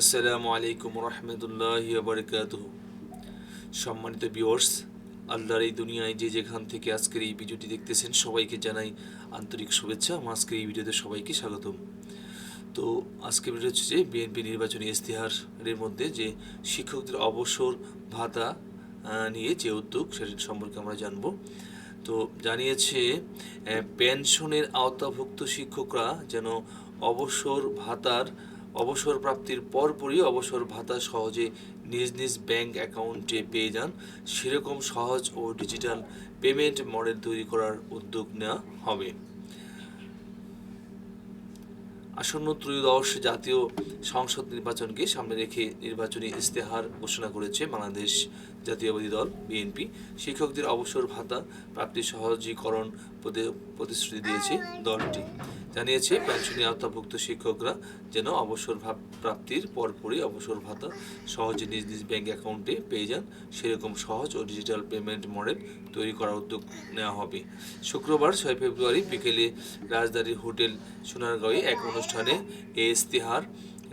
আসসালামু আলাইকুম রহমতুল্লাহি ওয়া বারাকাতুহু। সম্মানিত ভিউয়ার্স, আল্লাহর এই দুনিয়ায় যে যেখান থেকে আজকের এই ভিডিওটি দেখতেছেন সবাইকে জানাই আন্তরিক শুভেচ্ছা। আজকের এই ভিডিওতে সবাইকে স্বাগতম। তো আজকের ভিডিও হচ্ছে যে বিএনপি নির্বাচনী ইশতেহারের মধ্যে যে শিক্ষকদের অবসর ভাতা নিয়ে যে উদ্যোগ সেটা সম্পর্কে আমরা জানব। তো জানিয়েছে পেনশনের আওতাভুক্ত শিক্ষকরা যেন অবসর প্রাপ্তির পরপরই অবসর ভাতা সহজে নিজ নিজ ব্যাংক অ্যাকাউন্টে পেয়ে যান, সেরকম সহজ ও ডিজিটাল পেমেন্ট মডেল তৈরি করার উদ্যোগ নেওয়া হবে। আসন্ন ত্রয়োদশ জাতীয় সংসদ নির্বাচনকে সামনে রেখে নির্বাচনী ইশতেহার ঘোষণা করেছে বাংলাদেশ জাতীয়তাবাদী দল বিএনপি। শিক্ষকদের অবসর ভাতা প্রাপ্তি সহজীকরণ প্রতিশ্রুতি দিয়েছে দলটি। জানিয়েছে পেনশনে আওতাভুক্ত শিক্ষকরা যেন অবসর প্রাপ্তির পরপরই অবসর ভাতা সহজে নিজ নিজ ব্যাংক অ্যাকাউন্টে পেয়ে যান, সেরকম সহজ ও ডিজিটাল পেমেন্ট মডেল তৈরি করার উদ্যোগ নেওয়া হবে। শুক্রবার 6 ফেব্রুয়ারি বিকেলে রাজধানীর হোটেল সোনারগাঁওয়ে এক অনুষ্ঠানে এই ইশতেহার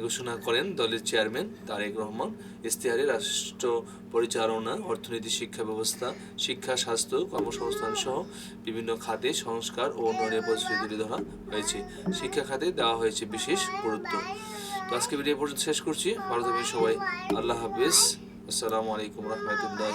ঘোষণা করেন দলের চেয়ারম্যান তারেক রহমান। ইশতেহারে রাষ্ট্র পরিচালনা, অর্থনীতি, শিক্ষা ব্যবস্থা, শিক্ষা, স্বাস্থ্য, কর্মসংস্থান সহ বিভিন্ন খাতে সংস্কার ও উন্নয়নের প্রতিশ্রুতি তুলে ধরা হয়েছে। শিক্ষা খাতে দেওয়া হয়েছে বিশেষ গুরুত্ব। তো আজকে ভিডিও পর্যন্ত শেষ করছি। ভালো থাকবেন সবাই। আল্লাহ হাফেজ। আসসালামু আলাইকুম রহমতুল্লাহ।